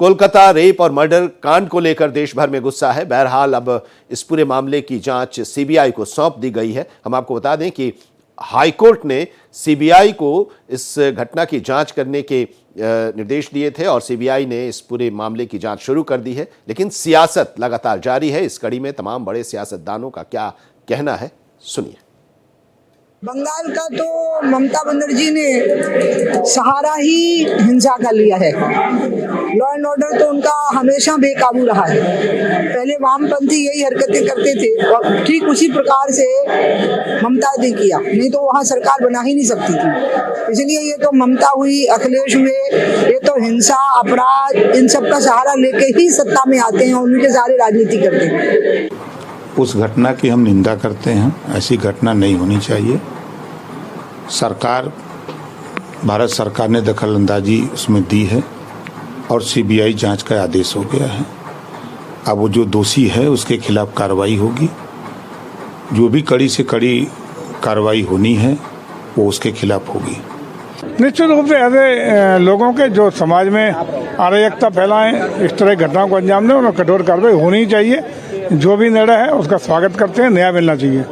Kolkata rape और murder कांड को लेकर देश भर में गुस्सा है। बहरहाल अब इस पूरे मामले की जांच सीबीआई को सौंप दी गई है। हम आपको बता दें कि हाईकोर्ट ने सीबीआई को इस घटना की जांच करने के निर्देश दिए थे और सीबीआई ने इस पूरे मामले की जांच शुरू कर दी है। लेकिन सियासत लगातार जारी है। इस कड़ी में तमाम बड़े सियासतदानों का क्या कहना है, सुनिए। बंगाल का तो ममता बनर्जी ने सहारा ही हिंसा का लिया है। लॉ एंड ऑर्डर तो उनका हमेशा बेकाबू रहा है। पहले वामपंथी यही हरकतें करते थे और ठीक उसी प्रकार से ममता ने किया, नहीं तो वहाँ सरकार बना ही नहीं सकती थी। इसलिए ये तो ममता हुई, अखिलेश हुए, ये तो हिंसा, अपराध, इन सब का सहारा लेके ही सत्ता में आते हैं और उनके सारे राजनीति करते हैं। उस घटना की हम निंदा करते हैं। ऐसी घटना नहीं होनी चाहिए। भारत सरकार ने दखलंदाजी उसमें दी है और सीबीआई जांच का आदेश हो गया है। अब वो जो दोषी है उसके खिलाफ कार्रवाई होगी। जो भी कड़ी से कड़ी कार्रवाई होनी है वो उसके खिलाफ होगी। निश्चित रूप से ऐसे लोगों के जो समाज में अराजकता फैलाएं, इस तरह की घटनाओं को अंजाम दें, उन्हें कठोर कार्रवाई होनी चाहिए। जो भी निर्णय है उसका स्वागत करते हैं। न्याय मिलना चाहिए।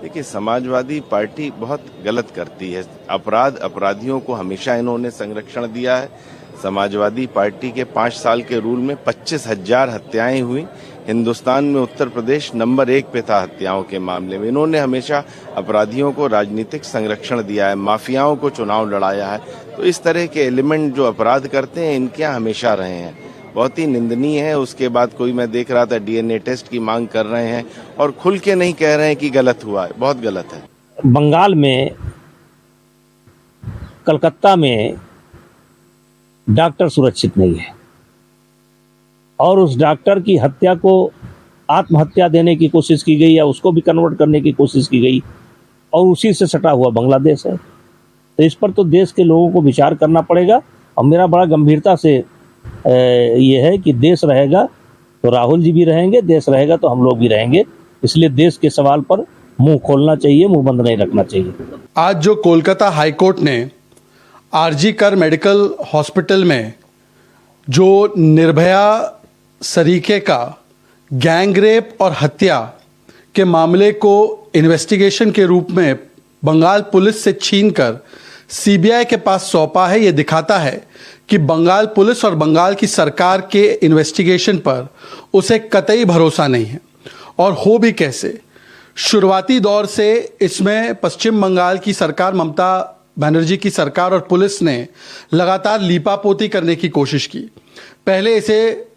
देखिए, समाजवादी पार्टी बहुत गलत करती है। अपराधियों को हमेशा इन्होंने संरक्षण दिया है। समाजवादी पार्टी के 5 साल के रूल में 25,000 हत्याएं हुई। हिंदुस्तान में उत्तर प्रदेश नंबर 1 पे था हत्याओं के मामले में। इन्होंने हमेशा अपराधियों को राजनीतिक संरक्षण दिया है, माफियाओं को चुनाव लड़ाया है। तो इस तरह के एलिमेंट जो अपराध करते हैं, इनके यहाँ हमेशा रहे हैं। बहुत ही निंदनीय है। उसके बाद कोई, मैं देख रहा था, डीएनए टेस्ट की मांग कर रहे हैं और खुल के नहीं कह रहे हैं कि गलत हुआ है। बहुत गलत है। बंगाल में, कलकत्ता में डॉक्टर सुरक्षित नहीं है और उस डॉक्टर की हत्या को आत्महत्या देने की कोशिश की गई या उसको भी कन्वर्ट करने की कोशिश की गई और उसी से सटा हुआ बांग्लादेश है। तो इस पर तो देश के लोगों को विचार करना पड़ेगा। और मेरा बड़ा गंभीरता से ये है कि देश रहेगा तो राहुल जी भी रहेंगे, देश रहेगा तो हम लोग भी रहेंगे। इसलिए देश के सवाल पर मुंह खोलना चाहिए, मुंह बंद नहीं रखना चाहिए। आज जो कोलकाता हाईकोर्ट ने आरजी कर मेडिकल हॉस्पिटल में जो निर्भया सरीके का गैंग रेप और हत्या के मामले को इन्वेस्टिगेशन के रूप में बंगाल पुलिस से छीनकर सीबीआई के पास सौंपा है, ये दिखाता है कि बंगाल पुलिस और बंगाल की सरकार के इन्वेस्टिगेशन पर उसे कतई भरोसा नहीं है। और हो भी कैसे। शुरुआती दौर से इसमें पश्चिम बंगाल की सरकार, ममता बनर्जी की सरकार और पुलिस ने लगातार लीपापोती करने की कोशिश की। पहले इसे,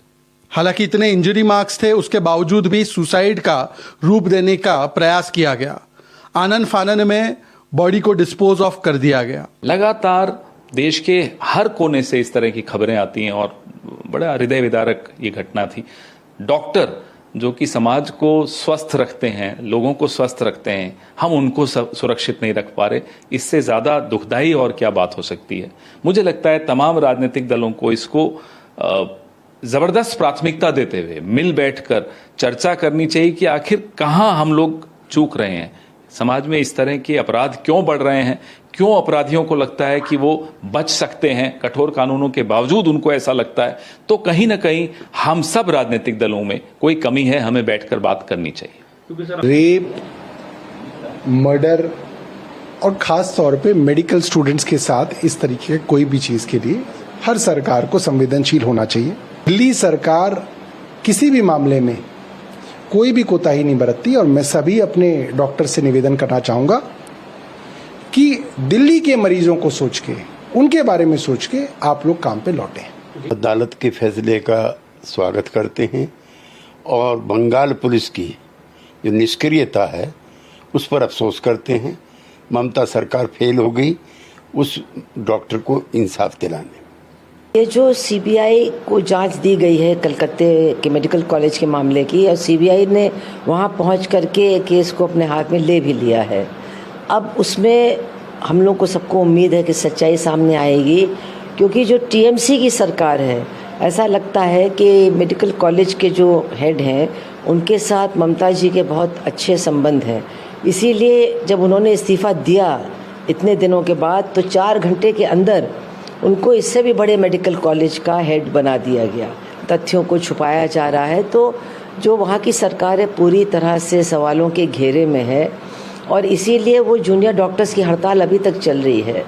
हालांकि इतने इंजरी मार्क्स थे, उसके बावजूद भी सुसाइड का रूप देने का प्रयास किया गया। आनन फानन में बॉडी को डिस्पोज ऑफ कर दिया गया। लगातार देश के हर कोने से इस तरह की खबरें आती हैं और बड़ा हृदय विदारक ये घटना थी। डॉक्टर जो कि समाज को स्वस्थ रखते हैं, लोगों को स्वस्थ रखते हैं, हम उनको सुरक्षित नहीं रख पा रहे। इससे ज़्यादा दुखदाई और क्या बात हो सकती है। मुझे लगता है तमाम राजनीतिक दलों को इसको ज़बरदस्त प्राथमिकता देते हुए मिल बैठकर चर्चा करनी चाहिए कि आखिर कहाँ हम लोग चूक रहे हैं। समाज में इस तरह के अपराध क्यों बढ़ रहे हैं, क्यों अपराधियों को लगता है कि वो बच सकते हैं, कठोर कानूनों के बावजूद उनको ऐसा लगता है। तो कहीं ना कहीं हम सब राजनीतिक दलों में कोई कमी है, हमें बैठकर बात करनी चाहिए। रेप, मर्डर और खास तौर पे मेडिकल स्टूडेंट्स के साथ इस तरीके की कोई भी चीज के लिए हर सरकार को संवेदनशील होना चाहिए। दिल्ली सरकार किसी भी मामले में कोई भी कोताही नहीं बरतती और मैं सभी अपने डॉक्टर से निवेदन करना चाहूँगा कि दिल्ली के मरीजों को सोच के, उनके बारे में सोच के आप लोग काम पे लौटें। अदालत के फैसले का स्वागत करते हैं और बंगाल पुलिस की जो निष्क्रियता है उस पर अफसोस करते हैं। ममता सरकार फेल हो गई उस डॉक्टर को इंसाफ दिलाने। ये जो सीबीआई को जांच दी गई है कलकत्ते के मेडिकल कॉलेज के मामले की, और सीबीआई ने वहां पहुंच करके केस को अपने हाथ में ले भी लिया है। अब उसमें हम लोग को सबको उम्मीद है कि सच्चाई सामने आएगी, क्योंकि जो टीएमसी की सरकार है, ऐसा लगता है कि मेडिकल कॉलेज के जो हेड हैं उनके साथ ममता जी के बहुत अच्छे संबंध हैं। इसीलिए जब उन्होंने इस्तीफ़ा दिया इतने दिनों के बाद, तो 4 घंटे के अंदर उनको इससे भी बड़े मेडिकल कॉलेज का हेड बना दिया गया। तथ्यों को छुपाया जा रहा है, तो जो वहाँ की सरकार है पूरी तरह से सवालों के घेरे में है और इसीलिए वो जूनियर डॉक्टर्स की हड़ताल अभी तक चल रही है।